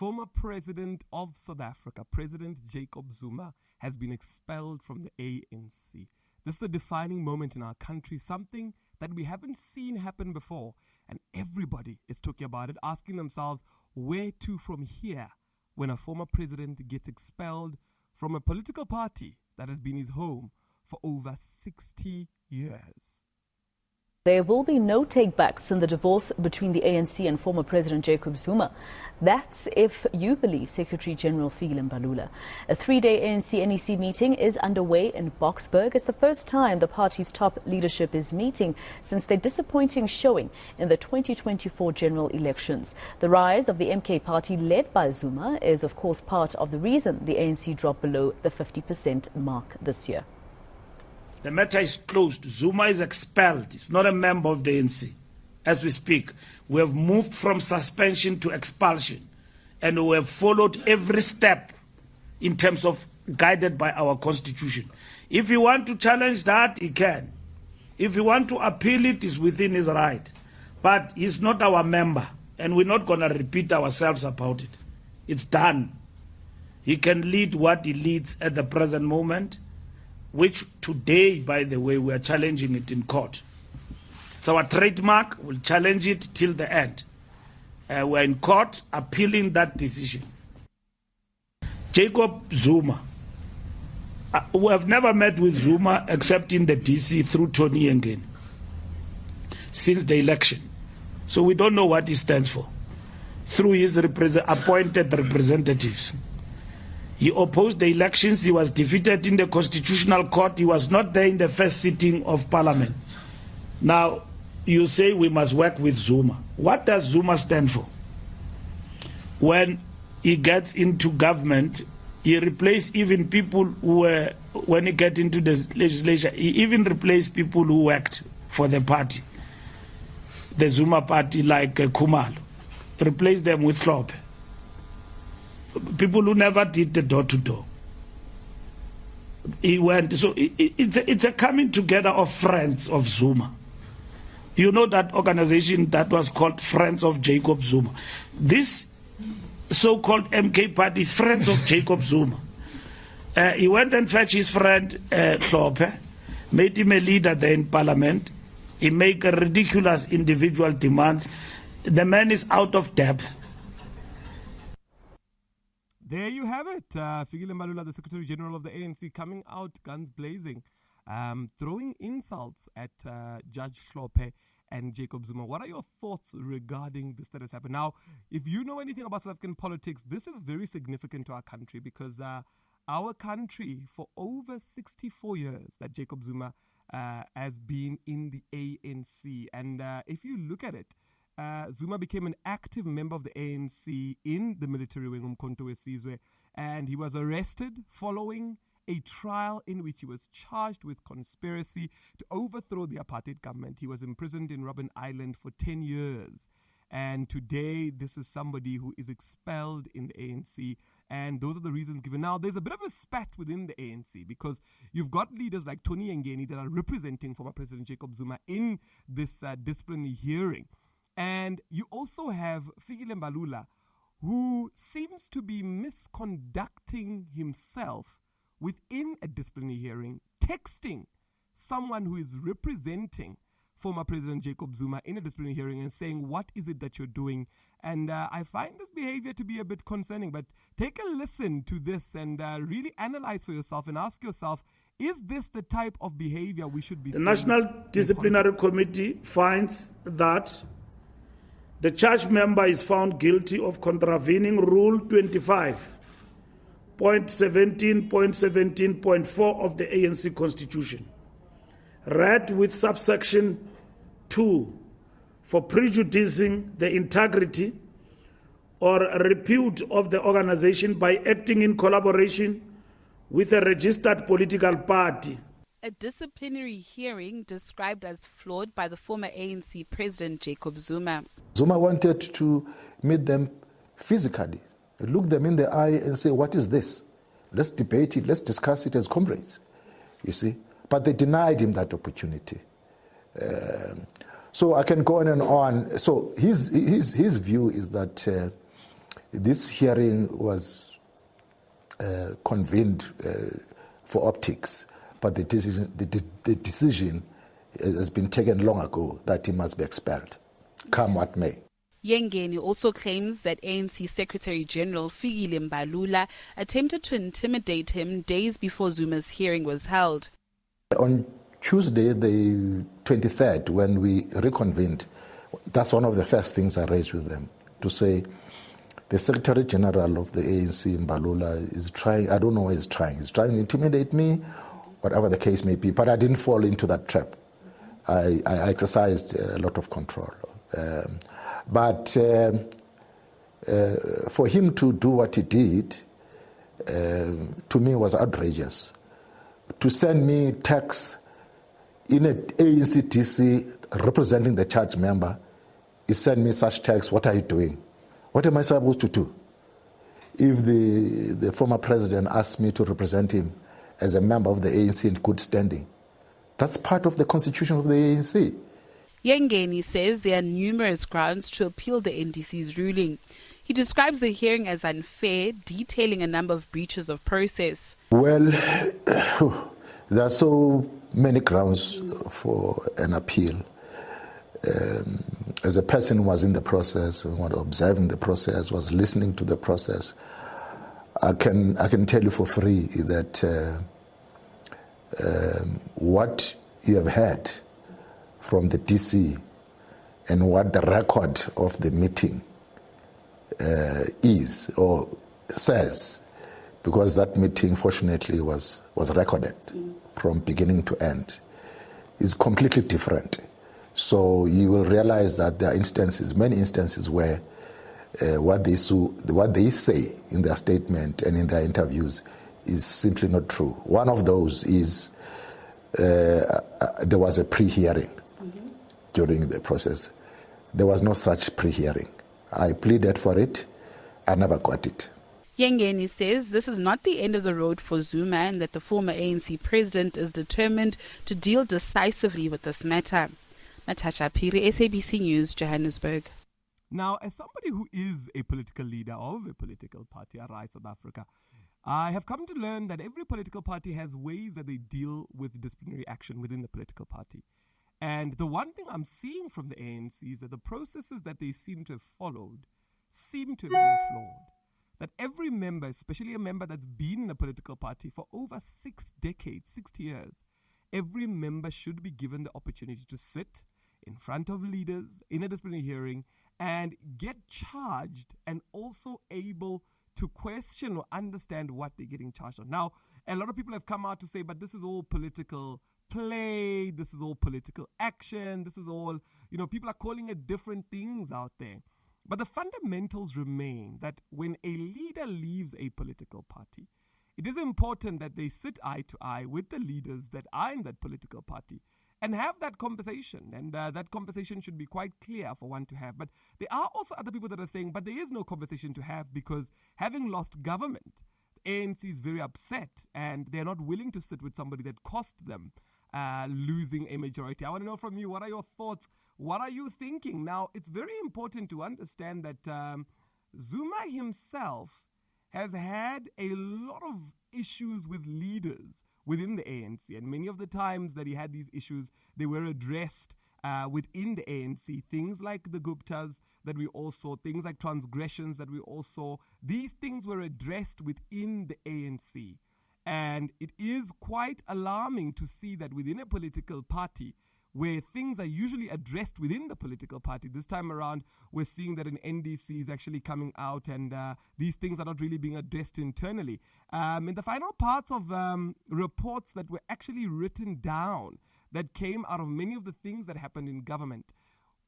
Former President of South Africa, President Jacob Zuma, has been expelled from the ANC. This is a defining moment in our country, something that we haven't seen happen before. And everybody is talking about it, asking themselves, where to from here when a former president gets expelled from a political party that has been his home for over 60 years. There will be no takebacks in the divorce between the ANC and former President Jacob Zuma. That's if you believe Secretary General Fikile Mbalula. A three-day ANC-NEC meeting is underway in Boksburg. It's the first time the party's top leadership is meeting since their disappointing showing in the 2024 general elections. The rise of the MK party led by Zuma is, of course, part of the reason the ANC dropped below the 50% mark this year. The matter is closed. Zuma is expelled. He's not a member of the ANC. As we speak, we have moved from suspension to expulsion, and we have followed every step in terms of guided by our constitution. If you want to challenge that, he can. If you want to appeal it, it's within his right. But he's not our member, and we're not going to repeat ourselves about it. It's done. He can lead what he leads at the present moment, which today, by the way, we are challenging it in court. It's our trademark. We'll challenge it till the end. We're in court appealing that decision. Jacob Zuma. We have never met with Zuma except in the DC through Tony Ngeni since the election. So we don't know what he stands for. Through his appointed representatives. He opposed the elections. He was defeated in the Constitutional Court. He was not there in the first sitting of Parliament. Now, you say we must work with Zuma. What does Zuma stand for? When he gets into government, he replaced even people who were, when he get into the legislature, he even replaced people who worked for the party, the Zuma party, like Khumalo. Replaced them with Hlophe. People who never did the door-to-door. He went, so it's a coming together of friends of Zuma. You know that organization that was called Friends of Jacob Zuma. This so-called MK party is Friends of Jacob Zuma. He went and fetched his friend Hlophe, made him a leader there in Parliament. He made a ridiculous individual demands. The man is out of depth. There you have it. Fikile Mbalula, the Secretary General of the ANC, coming out guns blazing, throwing insults at Judge Hlophe and Jacob Zuma. What are your thoughts regarding this that has happened? Now, if you know anything about South African politics, this is very significant to our country because our country, for over 64 years that Jacob Zuma has been in the ANC. And if you look at it, Zuma became an active member of the ANC in the military wing, Umkhonto weSizwe, and he was arrested following a trial in which he was charged with conspiracy to overthrow the apartheid government. He was imprisoned in Robben Island for 10 years. And today, this is somebody who is expelled in the ANC. And those are the reasons given. Now, there's a bit of a spat within the ANC because you've got leaders like Tony Ngeni that are representing former President Jacob Zuma in this disciplinary hearing. And you also have Fikile Mbalula, who seems to be misconducting himself within a disciplinary hearing, texting someone who is representing former President Jacob Zuma in a disciplinary hearing and saying, what is it that you're doing? And I find this behavior to be a bit concerning. But take a listen to this and really analyze for yourself and ask yourself, is this the type of behavior we should be seeing? The National Disciplinary Committee finds that the charged member is found guilty of contravening Rule 25.17.17.4 of the ANC Constitution, read with subsection 2, for prejudicing the integrity or repute of the organization by acting in collaboration with a registered political party. A disciplinary hearing described as flawed by the former ANC President Jacob Zuma. Zuma wanted to meet them physically, look them in the eye and say, what is this? Let's debate it, let's discuss it as comrades, you see. But they denied him that opportunity. So I can go on and on. So his view is that this hearing was convened for optics, but the decision has been taken long ago that he must be expelled, come what may. Yengeni also claims that ANC Secretary General Fikile Mbalula attempted to intimidate him days before Zuma's hearing was held. On Tuesday, the 23rd, when we reconvened, that's one of the first things I raised with them, to say the Secretary General of the ANC, Mbalula, is trying, I don't know what he's trying to intimidate me, whatever the case may be, but I didn't fall into that trap. I exercised a lot of control. But for him to do what he did, to me was outrageous. To send me texts in an ANC DC representing the church member, he sent me such texts, what are you doing? What am I supposed to do? If the former president asked me to represent him as a member of the ANC in good standing, that's part of the constitution of the ANC. Yengeni says there are numerous grounds to appeal the NDC's ruling. He describes the hearing as unfair, detailing a number of breaches of process. Well, there are so many grounds for an appeal. As a person who was in the process, was observing the process, was listening to the process, I can tell you for free that what you have heard from the DC and what the record of the meeting is or says, because that meeting fortunately was recorded from beginning to end, is completely different. So you will realize that there are instances, many instances where what they say in their statement and in their interviews is simply not true. One of those is there was a pre-hearing during the process. There was no such pre-hearing. I pleaded for it. I never got it. Yengeni says this is not the end of the road for Zuma and that the former ANC president is determined to deal decisively with this matter. Natasha Piri, SABC News, Johannesburg. Now, as somebody who is a political leader of a political party, Arise South Africa, I have come to learn that every political party has ways that they deal with disciplinary action within the political party. And the one thing I'm seeing from the ANC is that the processes that they seem to have followed seem to have been flawed. That every member, especially a member that's been in a political party for over 6 decades, 60 years, every member should be given the opportunity to sit in front of leaders in a disciplinary hearing and get charged and also able to question or understand what they're getting charged on. Now, a lot of people have come out to say, but this is all political play, this is all political action, this is all, people are calling it different things out there. But the fundamentals remain that when a leader leaves a political party, it is important that they sit eye to eye with the leaders that are in that political party and have that conversation. And that conversation should be quite clear for one to have. But there are also other people that are saying, but there is no conversation to have because having lost government, the ANC is very upset and they're not willing to sit with somebody that cost them losing a majority. I want to know from you, what are your thoughts? What are you thinking? Now, it's very important to understand that Zuma himself has had a lot of issues with leaders within the ANC. And many of the times that he had these issues, they were addressed within the ANC. Things like the Guptas that we all saw, things like transgressions that we all saw, these things were addressed within the ANC. And it is quite alarming to see that within a political party, where things are usually addressed within the political party, this time around, we're seeing that an NDC is actually coming out and these things are not really being addressed internally. In the final parts of reports that were actually written down that came out of many of the things that happened in government,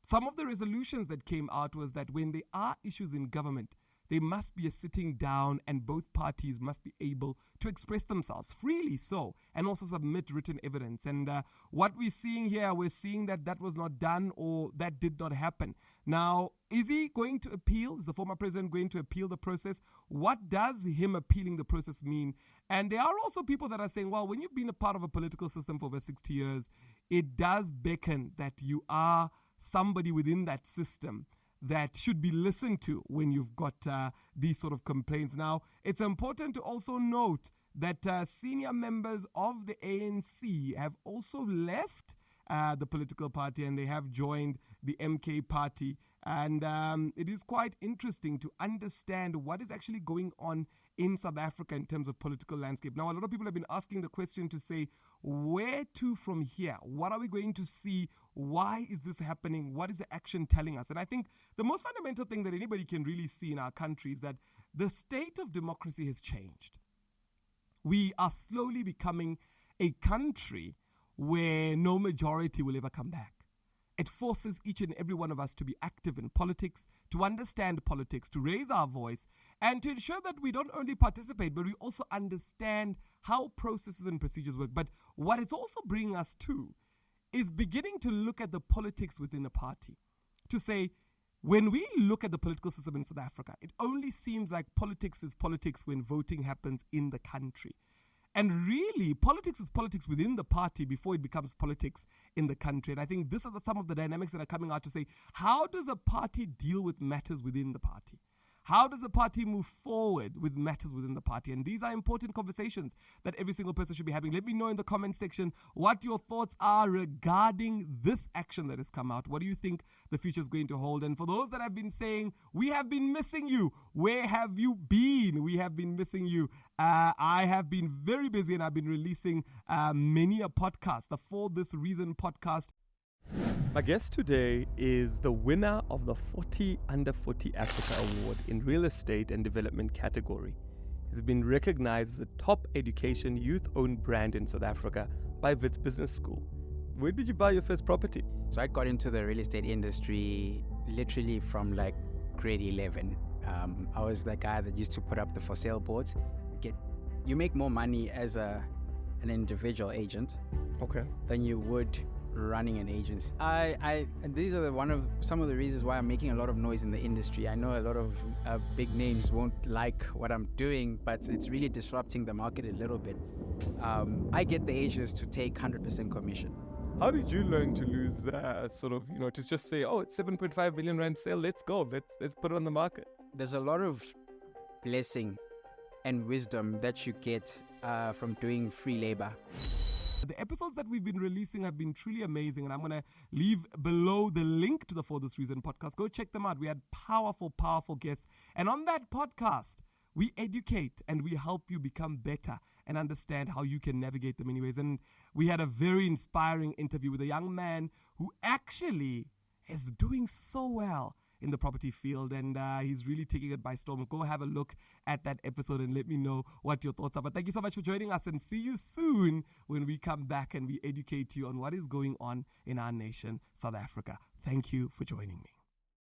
some of the resolutions that came out was that when there are issues in government, there must be a sitting down and both parties must be able to express themselves freely so and also submit written evidence. And what we're seeing here, we're seeing that that was not done or that did not happen. Now, is he going to appeal? Is the former president going to appeal the process? What does him appealing the process mean? And there are also people that are saying, well, when you've been a part of a political system for over 60 years, it does beckon that you are somebody within that system that should be listened to when you've got these sort of complaints. Now, it's important to also note that senior members of the ANC have also left the political party and they have joined the MK party. And it is quite interesting to understand what is actually going on in South Africa in terms of political landscape. Now, a lot of people have been asking the question to say, where to from here? What are we going to see? Why is this happening? What is the action telling us? And I think the most fundamental thing that anybody can really see in our country is that the state of democracy has changed. We are slowly becoming a country where no majority will ever come back. It forces each and every one of us to be active in politics, to understand politics, to raise our voice, and to ensure that we don't only participate, but we also understand how processes and procedures work. But what it's also bringing us to is beginning to look at the politics within a party. To say, when we look at the political system in South Africa, it only seems like politics is politics when voting happens in the country. And really, politics is politics within the party before it becomes politics in the country. And I think these are some of the dynamics that are coming out to say, how does a party deal with matters within the party? How does a party move forward with matters within the party? And these are important conversations that every single person should be having. Let me know in the comment section what your thoughts are regarding this action that has come out. What do you think the future is going to hold? And for those that have been saying, we have been missing you, where have you been? We have been missing you. I have been very busy and I've been releasing many a podcast, the For This Reason podcast. My guest today is the winner of the 40 Under 40 Africa Award in Real Estate and Development category. He's been recognized as a top education youth-owned brand in South Africa by Wits Business School. Where did you buy your first property? So I got into the real estate industry literally from like grade 11. I was the guy that used to put up the for sale boards. You make more money as an individual agent than you would running an agency. And these are some of the reasons why I'm making a lot of noise in the industry. I know a lot of big names won't like what I'm doing, but it's really disrupting the market a little bit. I get the agents to take 100% commission. How did you learn to lose to just say, oh, it's 7.5 million rand sale, let's go, let's put it on the market? There's a lot of blessing and wisdom that you get from doing free labor. The episodes that we've been releasing have been truly amazing, and I'm going to leave below the link to the For This Reason podcast. Go check them out. We had powerful, powerful guests. And on that podcast, we educate and we help you become better and understand how you can navigate them anyways. And we had a very inspiring interview with a young man who actually is doing so well in the property field, and he's really taking it by storm. Go have a look at that episode and let me know what your thoughts are. But thank you so much for joining us, and see you soon when we come back and we educate you on what is going on in our nation, South Africa. Thank you for joining me.